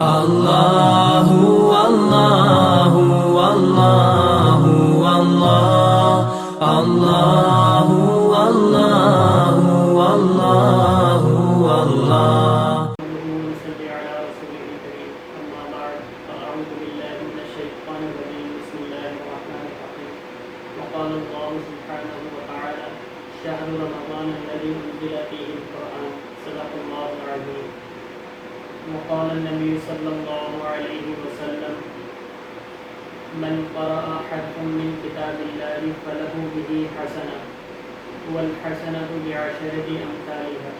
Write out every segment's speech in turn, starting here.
اللہ اللہ اللہ اللہ اللہ اللہ اللہ اللہ۔ وقال الله سبحانه وتعالى شهر رمضان الذي أنزل فيه القرآن صدق الله العظيم۔ وقال النبي صلى الله عليه وسلم من قرأ حرفا من كتاب الله فله به حسنة والحسنة بعشرة أمثالها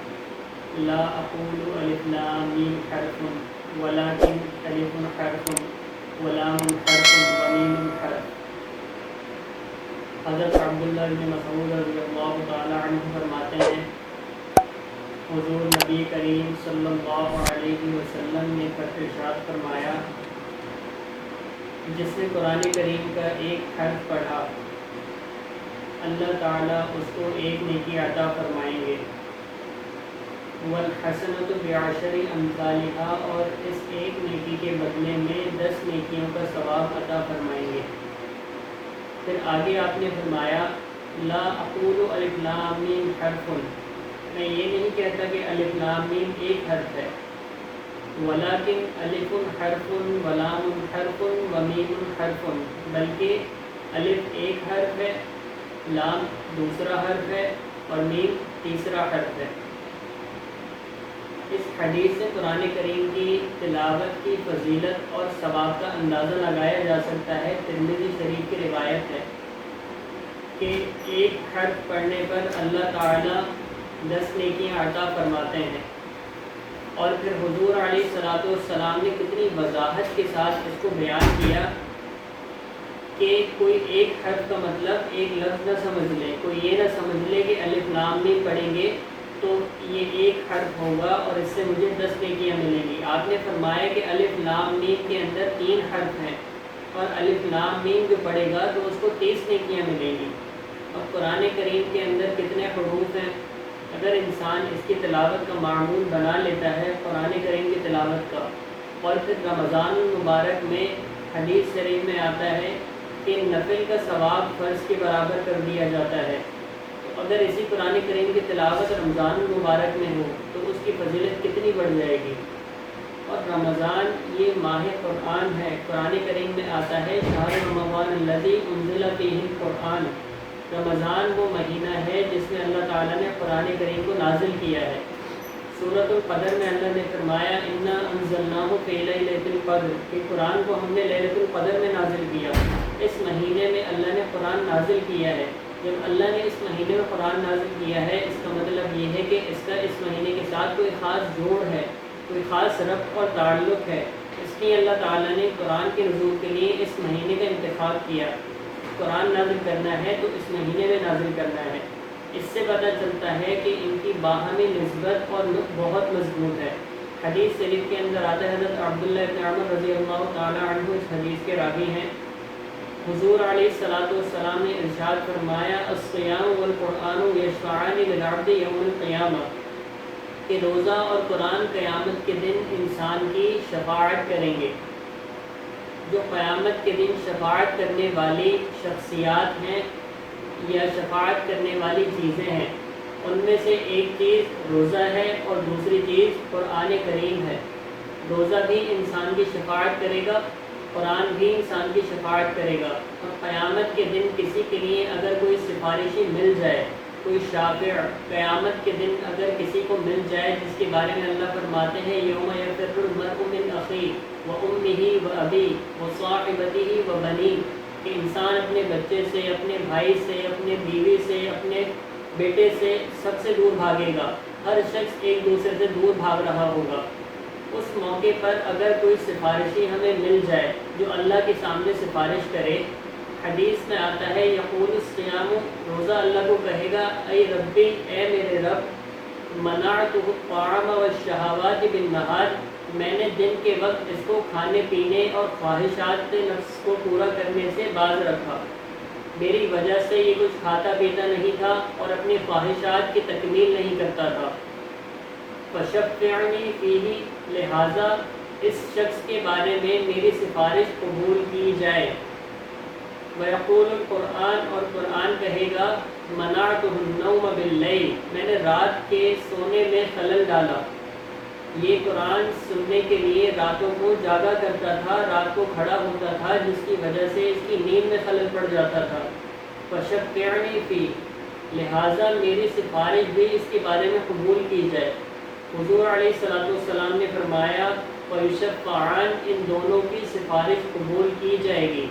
لا أقول ألف لام ميم حرف ولكن ألف حرف ولام حرف وميم حرف۔ حضرت عبداللہ بن مسعود رضی اللہ تعالی عنہ فرماتے ہیں حضور نبی کریم صلی اللہ علیہ وسلم نے ارشاد فرمایا جس نے قرآن کریم کا ایک حرف پڑھا اللہ تعالیٰ اس کو ایک نیکی عطا فرمائیں گے، والحسنۃ بعشر امثالھا، اور اس ایک نیکی کے بدلے میں 10 نیکیوں کا ثواب عطا فرمائیں گے۔ پھر آگے آپ نے فرمایا لا اقول الف لام میم حرف، میں یہ نہیں کہتا کہ الف لام میم ایک حرف ہے، ولیکن الف حرف ولام حرف ومیم حرف، بلکہ الف ایک حرف ہے، لام دوسرا حرف ہے اور میم تیسرا حرف ہے۔ اس حدیث سے قرآن کریم کی تلاوت کی فضیلت اور ثواب کا اندازہ لگایا جا سکتا ہے۔ ترمذی شریف کی روایت ہے کہ ایک حرف پڑھنے پر اللہ تعالیٰ 10 نیکیاں عطا فرماتے ہیں، اور پھر حضور علیہ الصلوۃ والسلام نے کتنی وضاحت کے ساتھ اس کو بیان کیا کہ کوئی ایک حرف کا مطلب ایک لفظ نہ سمجھ لے، کوئی یہ نہ سمجھ لے کہ الف لام میم پڑھیں گے تو یہ ایک حرف ہوگا اور اس سے مجھے 10 نیکیاں ملیں گی۔ آپ نے فرمایا کہ الف لام میم کے اندر 3 حرف ہیں، اور الف لام میم جو پڑھے گا تو اس کو 30 نیکیاں ملیں گی۔ اب قرآن کریم کے اندر کتنے حروف ہیں، اگر انسان اس کی تلاوت کا معمول بنا لیتا ہے قرآن کریم کی تلاوت کا، اور پھر رمضان المبارک میں حدیث شریف میں آتا ہے کہ نفل کا ثواب فرض کے برابر کر دیا جاتا ہے، اگر اسی قرآن کریم کی تلاوت رمضان المبارک میں ہو تو اس کی فضیلت کتنی بڑھ جائے گی۔ اور رمضان یہ ماہ قرآن ہے، قرآن کریم میں آتا ہے شہر رمضان الذی انزل فیہ القرآن، رمضان وہ مہینہ ہے جس میں اللہ تعالیٰ نے قرآن کریم کو نازل کیا ہے۔ سورۃ القدر میں اللہ نے فرمایا انا انزلناہ فی لیلۃ القدر، کہ قرآن کو ہم نے لیلۃ القدر میں نازل کیا۔ اس مہینے میں اللہ نے قرآن نازل کیا ہے۔ جب اللہ نے اس مہینے میں قرآن نازل کیا ہے اس کا مطلب یہ ہے کہ اس کا اس مہینے کے ساتھ کوئی خاص جوڑ ہے، کوئی خاص ربط اور تعلق ہے، اس لیے اللہ تعالیٰ نے قرآن کے نزول کے لیے اس مہینے کا انتخاب کیا۔ قرآن نازل کرنا ہے تو اس مہینے میں نازل کرنا ہے۔ اس سے پتہ چلتا ہے کہ ان کی باہمی نسبت اور بہت مضبوط ہے۔ حدیث شریف کے اندر آتا ہے حضرت عبداللہ بن عمر رضی اللہ تعالیٰ عنہ اس حدیث کے راوی ہیں، حضور علیہ الصلوۃ والسلام نے ارشاد فرمایا الصیام والقرآن یشفعان للعبد یوم القیامہ، کہ روزہ اور قرآن قیامت کے دن انسان کی شفاعت کریں گے۔ جو قیامت کے دن شفاعت کرنے والی شخصیات ہیں یا شفاعت کرنے والی چیزیں ہیں، ان میں سے ایک چیز روزہ ہے اور دوسری چیز قرآن کریم ہے۔ روزہ بھی انسان کی شفاعت کرے گا، قرآن بھی انسان کی شفاعت کرے گا، اور قیامت کے دن کسی کے لیے اگر کوئی سفارشی مل جائے، کوئی شافع قیامت کے دن اگر کسی کو مل جائے جس کے بارے میں اللہ فرماتے ہیں یوم یفر المرء من اخیہ وامہ وابیہ وصاحبتہ وبنیہ، کہ انسان اپنے بچے سے، اپنے بھائی سے، اپنے بیوی سے، اپنے بیٹے سے، سب سے دور بھاگے گا۔ ہر شخص ایک دوسرے سے دور بھاگ رہا ہوگا۔ اس موقع پر اگر کوئی سفارشی ہمیں مل جائے جو اللہ کے سامنے سفارش کرے، حدیث میں آتا ہے یقول الصیام، روزہ اللہ کو کہے گا اے ربی، اے میرے رب، منعتہ الطعام والشہوات بالنہار، میں نے دن کے وقت اس کو کھانے پینے اور خواہشات نفس کو پورا کرنے سے باز رکھا، میری وجہ سے یہ کچھ کھاتا پیتا نہیں تھا اور اپنی خواہشات کی تکمیل نہیں کرتا تھا۔ فشفعنی فیہ، لہٰذا اس شخص کے بارے میں میری سفارش قبول کی جائے۔ وَيَقُولُ القرآن، اور قرآن کہے گا مَنَعْتُهُ النَّوْمَ بِاللَّيْلِ، میں نے رات کے سونے میں خلل ڈالا۔ یہ قرآن سننے کے لیے راتوں کو جاگا کرتا تھا، رات کو کھڑا ہوتا تھا، جس کی وجہ سے اس کی نیند میں خلل پڑ جاتا تھا۔ فَشَفِّعْنِي فِيهِ، لہٰذا میری سفارش بھی اس کے بارے میں قبول کی جائے۔ حضور علیہ السلام نے فرمایا وَيُشَفَّعَانِ، ان دونوں کی سفارش قبول کی جائے گی۔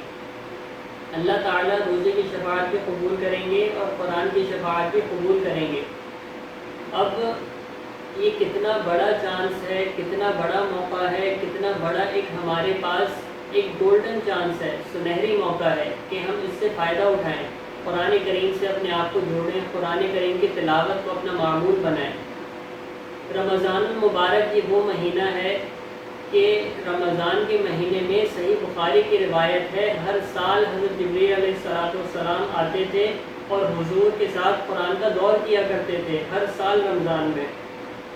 اللہ تعالیٰ روزے کی شفاعت بھی قبول کریں گے اور قرآن کی شفاعت بھی قبول کریں گے۔ اب یہ کتنا بڑا چانس ہے، کتنا بڑا موقع ہے، کتنا بڑا ایک ہمارے پاس ایک گولڈن چانس ہے، سنہری موقع ہے کہ ہم اس سے فائدہ اٹھائیں، قرآن کریم سے اپنے آپ کو جوڑیں، قرآن کریم کی تلاوت کو اپنا معمول بنائیں۔ رمضان المبارک یہ وہ مہینہ ہے کہ رمضان کے مہینے میں صحیح بخاری کی روایت ہے ہر سال حضرت جبریل علیہ السلام آتے تھے اور حضور کے ساتھ قرآن کا دور کیا کرتے تھے۔ ہر سال رمضان میں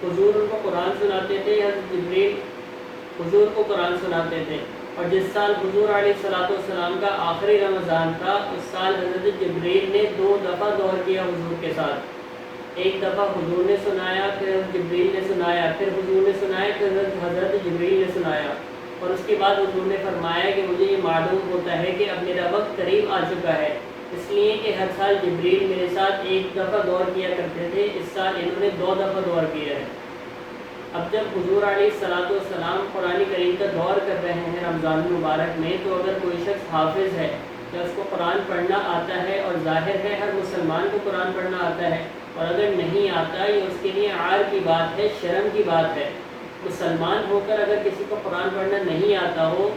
حضور ان کو قرآن سناتے تھے، حضرت جبریل حضور کو قرآن سناتے تھے۔ اور جس سال حضور علیہ السلام کا آخری رمضان تھا، اس سال حضرت جبریل نے 2 دفعہ دور کیا حضور کے ساتھ۔ ایک دفعہ حضور نے سنایا، پھر حضرت جبریل نے سنایا، پھر حضور نے سنایا، پھر حضرت جبریل نے سنایا۔ اور اس کے بعد حضور نے فرمایا کہ مجھے یہ معلوم ہوتا ہے کہ اب میرا وقت قریب آ چکا ہے، اس لیے کہ ہر سال جبریل میرے ساتھ 1 دفعہ دور کیا کرتے تھے، اس سال انہوں نے 2 دفعہ دور کیا ہے۔ اب جب حضور علیہ السلام قرآن کریم کا دور کر رہے ہیں رمضان المبارک میں، تو اگر کوئی شخص حافظ ہے یا اس کو قرآن پڑھنا آتا ہے، اور ظاہر ہے ہر مسلمان کو قرآن پڑھنا آتا ہے، اور اگر نہیں آتا یہ اس کے لیے عار کی بات ہے، شرم کی بات ہے۔ مسلمان ہو کر اگر کسی کو قرآن پڑھنا نہیں آتا ہو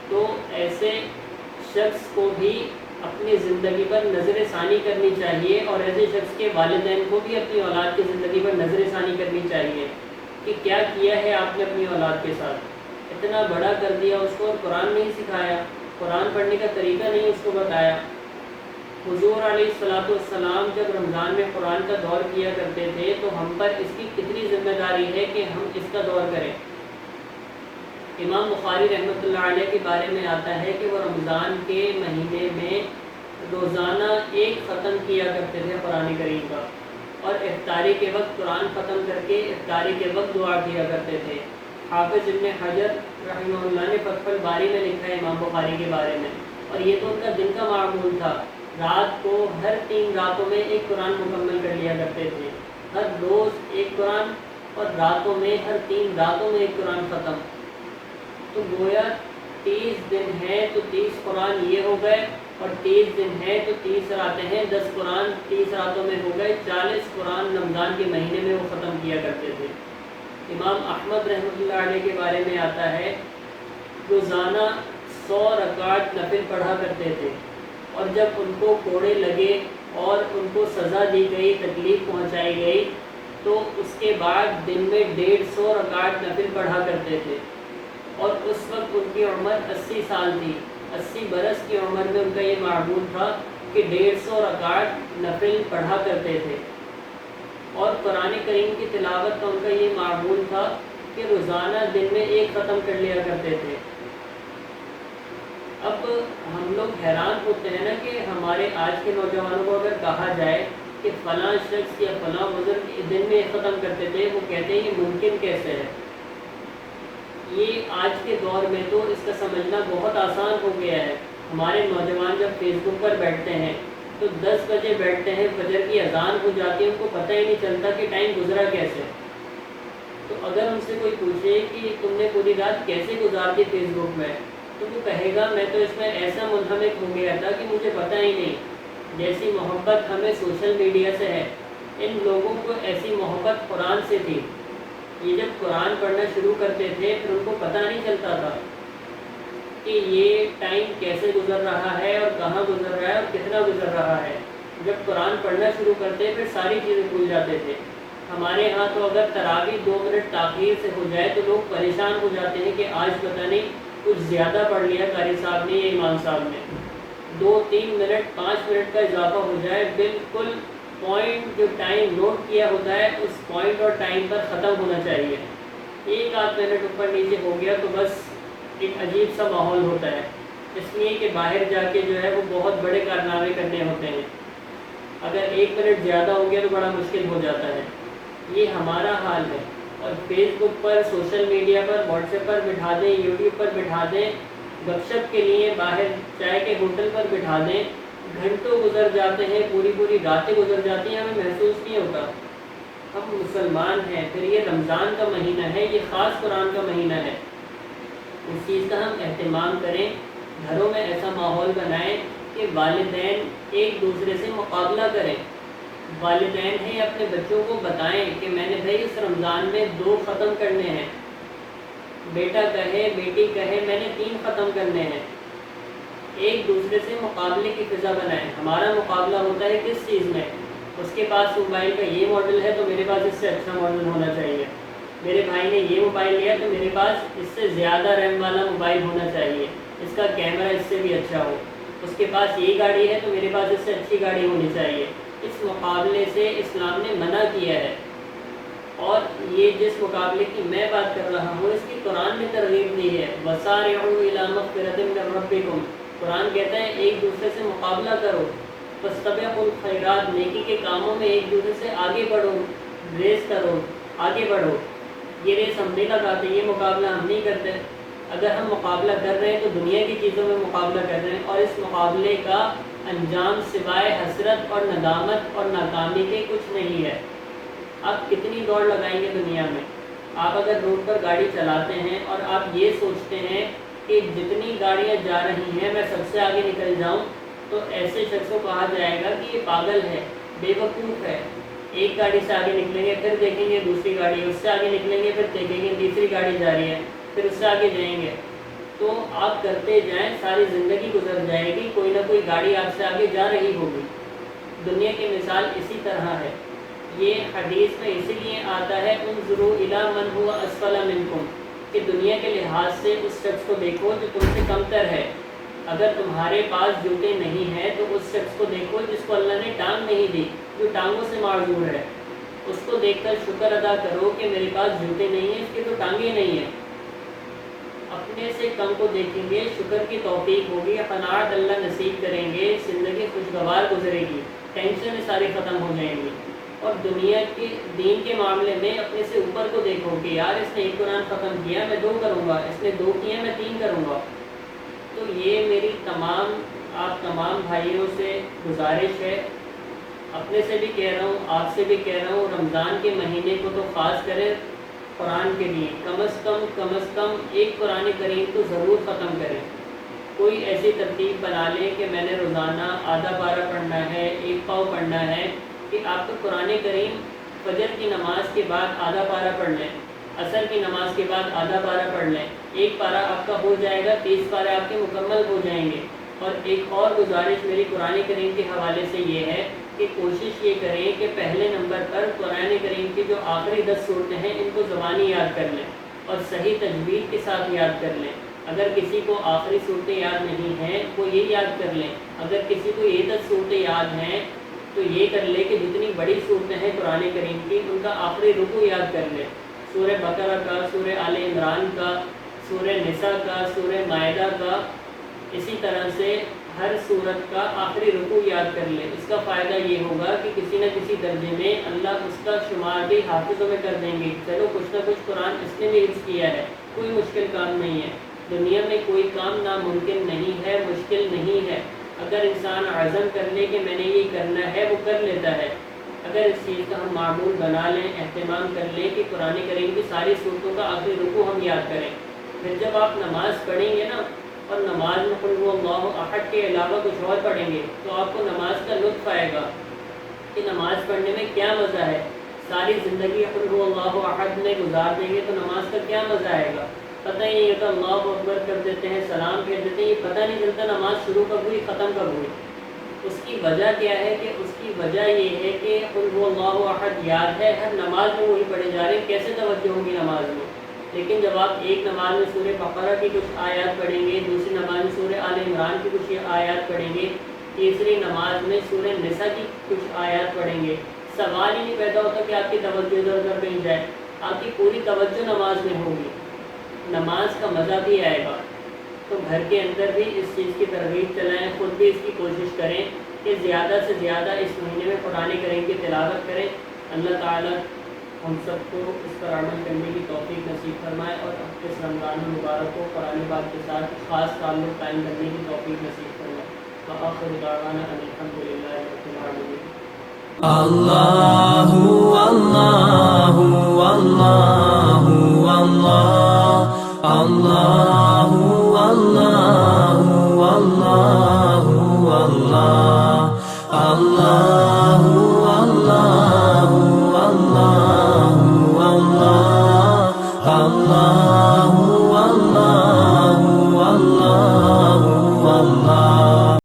تو ایسے شخص کو بھی اپنی زندگی پر نظر ثانی کرنی چاہیے، اور ایسے شخص کے والدین کو بھی اپنی اولاد کی زندگی پر نظر ثانی کرنی چاہیے کہ کیا کیا ہے آپ نے اپنی اولاد کے ساتھ۔ اتنا بڑا کر دیا اس کو، اور قرآن نہیں سکھایا، قرآن پڑھنے کا طریقہ نہیں اس کو بتایا۔ حضور علیہ السلام جب رمضان میں قرآن کا دور کیا کرتے تھے تو ہم پر اس کی کتنی ذمہ داری ہے کہ ہم اس کا دور کریں۔ امام بخاری رحمۃ اللہ علیہ کے بارے میں آتا ہے کہ وہ رمضان کے مہینے میں روزانہ 1 ختم کیا کرتے تھے قرآن کریم کا، اور افطاری کے وقت قرآن ختم کر کے افطاری کے وقت دعا کیا کرتے تھے۔ حافظ ابن حجر رحمہ اللہ نے فتح الباری میں لکھا ہے امام بخاری کے بارے میں، اور یہ تو ان کا دن کا معمول تھا، رات کو ہر 3 راتوں میں 1 قرآن مکمل کر لیا کرتے تھے، ہر روز 1 قرآن، اور راتوں میں ہر 3 راتوں میں 1 قرآن ختم۔ تو گویا 30 دن ہیں تو 30 قرآن یہ ہو گئے، اور 30 دن ہیں تو 30 راتیں ہیں، 10 قرآن 30 راتوں میں ہو گئے، 40 قرآن رمضان کے مہینے میں وہ ختم کیا کرتے تھے۔ امام احمد رحمۃ اللہ علیہ کے بارے میں آتا ہے روزانہ 100 رکعت نفل پڑھا کرتے تھے، اور جب ان کو کوڑے لگے اور ان کو سزا دی گئی، تکلیف پہنچائی گئی، تو اس کے بعد دن میں 150 رکعت نفل پڑھا کرتے تھے، اور اس وقت ان کی عمر 80 سال تھی، 80 برس کی عمر میں ان کا یہ معمول تھا کہ 150 رکعت نفل پڑھا کرتے تھے، اور قرآن کریم کی تلاوت کا ان کا یہ معمول تھا کہ روزانہ دن میں 1 ختم کر لیا کرتے تھے۔ اب ہم لوگ حیران ہوتے ہیں نا کہ ہمارے آج کے نوجوانوں کو اگر کہا جائے کہ فلاں شخص یا فلاں بزرگ دن میں 1 ختم کرتے تھے، وہ کہتے ہیں یہ ممکن کیسے ہے۔ یہ آج کے دور میں تو اس کا سمجھنا بہت آسان ہو گیا ہے۔ ہمارے نوجوان جب فیس بک پر بیٹھتے ہیں تو 10 بجے بیٹھتے ہیں، فجر کی اذان ہو جاتی ہے، ان کو پتہ ہی نہیں چلتا کہ ٹائم گزرا کیسے۔ تو اگر ان سے کوئی پوچھے کہ تم نے پوری رات کیسے گزار دی فیس بک میں، تو وہ کہے گا میں تو اس میں ایسا منہمک ہو گیا تھا کہ مجھے پتہ ہی نہیں۔ جیسی محبت ہمیں سوشل میڈیا سے ہے، ان لوگوں کو ایسی محبت قرآن سے تھی۔ یہ جب قرآن پڑھنا شروع کرتے تھے پھر ان کو پتہ نہیں چلتا تھا کہ یہ ٹائم کیسے گزر رہا ہے اور کہاں گزر رہا ہے اور کتنا گزر رہا ہے۔ جب قرآن پڑھنا شروع کرتے پھر ساری چیزیں بھول جاتے تھے۔ ہمارے ہاں تو اگر تراویح 2 منٹ تاخیر سے ہو جائے تو لوگ پریشان ہو جاتے ہیں کہ آج پتہ نہیں کچھ زیادہ پڑھ لیا قاری صاحب نے یا امام صاحب نے۔ 2-3 منٹ 5 منٹ کا اضافہ ہو جائے، بالکل پوائنٹ جو ٹائم نوٹ کیا ہوتا ہے اس پوائنٹ اور ٹائم پر ختم ہونا چاہیے۔ ایک آدھ منٹ اوپر نیچے ہو گیا تو بس ایک عجیب سا ماحول ہوتا ہے، اس لیے کہ باہر جا کے جو ہے وہ بہت بڑے کارنامے کرنے ہوتے ہیں، اگر ایک منٹ زیادہ ہو گیا تو بڑا مشکل ہو جاتا ہے۔ یہ ہمارا حال ہے، اور فیس بک پر، سوشل میڈیا پر، واٹس ایپ پر بٹھا دیں، یوٹیوب پر بٹھا دیں، گپ شپ کے لیے باہر چائے کے ہوٹل پر بٹھا دیں، گھنٹوں گزر جاتے ہیں، پوری پوری راتیں گزر جاتی ہیں، ہمیں محسوس نہیں ہوتا ہم مسلمان ہیں۔ پھر یہ رمضان کا مہینہ ہے، یہ خاص قرآن کا مہینہ ہے، اس چیز کا ہم اہتمام کریں، گھروں میں ایسا ماحول بنائیں کہ والدین ایک دوسرے سے مقابلہ کریں، والدین ہیں اپنے بچوں کو بتائیں کہ میں نے بھائی اس رمضان میں 2 ختم کرنے ہیں، بیٹا کہے بیٹی کہے میں نے 3 ختم کرنے ہیں، ایک دوسرے سے مقابلے کی فضا بنائیں۔ ہمارا مقابلہ ہوتا ہے کس چیز میں؟ اس کے پاس موبائل کا یہ ماڈل ہے تو میرے پاس اس سے اچھا ماڈل ہونا چاہیے، میرے بھائی نے یہ موبائل لیا تو میرے پاس اس سے زیادہ ریم والا موبائل ہونا چاہیے، اس کا کیمرہ اس سے بھی اچھا ہو، اس کے پاس یہ گاڑی ہے تو میرے پاس اس سے اچھی گاڑی ہونی چاہیے۔ اس مقابلے سے اسلام نے منع کیا ہے، اور یہ جس مقابلے کی میں بات کر رہا ہوں اس کی قرآن نے ترغیب دی ہے، وَسَارِعُوا إِلَىٰ مَغْفِرَةٍ مِّن رَّبِّكُمْ، قرآن کہتا ہے ایک دوسرے سے مقابلہ کرو، فَاسْتَبِقُوا الْخَيْرَاتِ، نیکی کے کاموں میں ایک دوسرے سے آگے بڑھو، ریس کرو، آگے بڑھو۔ یہ ریس ہم نہیں لگاتے، یہ مقابلہ ہم نہیں کرتے، اگر ہم مقابلہ کر رہے ہیں تو دنیا کی چیزوں میں مقابلہ کر رہے ہیں، اور اس مقابلے کا انجام سوائے حسرت اور ندامت اور ناکامی کے کچھ نہیں ہے۔ آپ کتنی دوڑ لگائیں گے دنیا میں؟ آپ اگر روڈ پر گاڑی چلاتے ہیں اور آپ یہ سوچتے ہیں کہ جتنی گاڑیاں جا رہی ہیں میں سب سے آگے نکل جاؤں، تو ایسے شخص کو کہا جائے گا کہ یہ پاگل ہے، بے وقوف ہے۔ ایک گاڑی سے آگے نکلیں گے، پھر دیکھیں گے دوسری گاڑی، اس سے آگے نکلیں گے، پھر دیکھیں گے تیسری گاڑی جا رہی ہے، پھر اس سے آگے جائیں گے۔ تو آپ کرتے جائیں، ساری زندگی گزر جائے گی، کوئی نہ کوئی گاڑی آپ سے آگے جا رہی ہوگی۔ دنیا کی مثال اسی طرح ہے۔ یہ حدیث میں اسی لیے آتا ہے انظروا الی من هو اسفل منکم، کہ دنیا کے لحاظ سے اس شخص کو دیکھو جو تم سے کمتر ہے۔ اگر تمہارے پاس جوتے نہیں ہیں تو اس شخص کو دیکھو جس کو اللہ نے ٹانگ نہیں دی، جو ٹانگوں سے معذور ہے، اس کو دیکھ کر شکر ادا کرو کہ میرے پاس جوتے نہیں ہیں، اس کی تو ٹانگیں نہیں ہیں۔ اپنے سے کم کو دیکھیں گے، شکر کی توفیق ہوگی، قناعت اللہ نصیب کریں گے، زندگی خوشگوار گزرے گی، ٹینشن ساری ختم ہو جائیں گی۔ اور دنیا کے دین کے معاملے میں اپنے سے اوپر کو دیکھو کہ یار اس نے 1 قرآن ختم کیا میں 2 کروں گا، اس نے 2 کیا میں 3 کروں گا۔ تو یہ میری آپ تمام بھائیوں سے گزارش ہے، اپنے سے بھی کہہ رہا ہوں، آپ سے بھی کہہ رہا ہوں، رمضان کے مہینے کو تو خاص کریں قرآن کے لیے کم از کم 1 قرآن کریم تو ضرور ختم کریں۔ کوئی ایسی ترتیب بنا لیں کہ میں نے روزانہ آدھا پارہ پڑھنا ہے، 1 پاؤ پڑھنا ہے، کہ آپ کو قرآن کریم فجر کی نماز کے بعد آدھا پارہ پڑھ لیں، عصر کی نماز کے بعد آدھا پارہ پڑھ لیں، 1 پارہ آپ کا ہو جائے گا، 30 پارے آپ کے مکمل ہو جائیں گے۔ اور ایک اور گزارش میری قرآن کریم کے حوالے سے یہ ہے کہ کوشش یہ کریں کہ پہلے نمبر پر قرآن کریم کی جو آخری 10 صورتیں ہیں ان کو زبانی یاد کر لیں اور صحیح تجوید کے ساتھ یاد کر لیں۔ اگر کسی کو آخری صورتیں یاد نہیں ہیں وہ یہ یاد کر لیں، اگر کسی کو یہ 10 صورتیں یاد ہیں تو یہ کر لے کہ جتنی بڑی صورتیں ہیں قرآن کریم کی ان کا آخری رکوع یاد کر لے، سورہ بقرہ کا، سورہ آل عمران کا، سورہ نساء کا، سورہ مائدہ کا، اسی طرح سے ہر صورت کا آخری رکوع یاد کر لے۔ اس کا فائدہ یہ ہوگا کہ کسی نہ کسی درجے میں اللہ اس کا شمار بھی حافظوں میں کر دیں گے۔ چلو کچھ نہ کچھ قرآن اس نے بھی حفظ کیا ہے، کوئی مشکل کام نہیں ہے، دنیا میں کوئی کام ناممکن نہیں ہے، مشکل نہیں ہے۔ اگر انسان عزم کر لے کہ میں نے یہ کرنا ہے وہ کر لیتا ہے۔ اگر اس چیز کا ہم معمول بنا لیں، اہتمام کر لیں کہ قرآن کریم کی ساری صورتوں کا آخری رکوع ہم یاد کریں، پھر جب آپ نماز پڑھیں گے نا اور نماز میں قل هو اللہ احد کے علاوہ کچھ اور پڑھیں گے تو آپ کو نماز کا لطف آئے گا کہ نماز پڑھنے میں کیا مزہ ہے۔ ساری زندگی قل هو اللہ احد میں گزار دیں گے تو نماز کا کیا مزہ آئے گا؟ پتہ ہی نہیں ہوتا، اللہ اکبر کر دیتے ہیں، سلام پھیر دیتے ہیں، یہ پتہ نہیں چلتا نماز شروع کب ہوئی ختم کب ہوئی۔ اس کی وجہ کیا ہے؟ کہ اس کی وجہ یہ ہے کہ قل هو اللہ احد یاد ہے، ہر نماز میں وہی پڑھے جا رہے ہیں، کیسے توجہ ہوگی نماز میں؟ لیکن جب آپ ایک نماز میں سورہ بقرہ کی کچھ آیات پڑھیں گے، دوسری نماز میں سورہ آل عمران کی کچھ آیات پڑھیں گے، تیسری نماز میں سورہ نساء کی کچھ آیات پڑھیں گے، سوال ہی نہیں پیدا ہوتا کہ آپ کی توجہ ادھر ادھر کہیں جائے۔ آپ کی پوری توجہ نماز میں ہوگی، نماز کا مزہ بھی آئے گا۔ تو گھر کے اندر بھی اس چیز کی ترغیب چلائیں، خود بھی اس کی کوشش کریں کہ زیادہ سے زیادہ اس مہینے میں قرآن کریم کی تلاوت کریں۔ اللہ تعالیٰ ہم سب کو اس پر عمل کرنے کی توفیق نصیب فرمائے اور اس رمضان المبارک کو قرآن پاک کے ساتھ خاص تعلق قائم کرنے کی توفیق نصیب فرمائے۔ وآخر دعوانا ان الحمد للہ رب العالمین۔ اللہ اللہ اللہ اللہ اللہ اللہ اللہ اللہ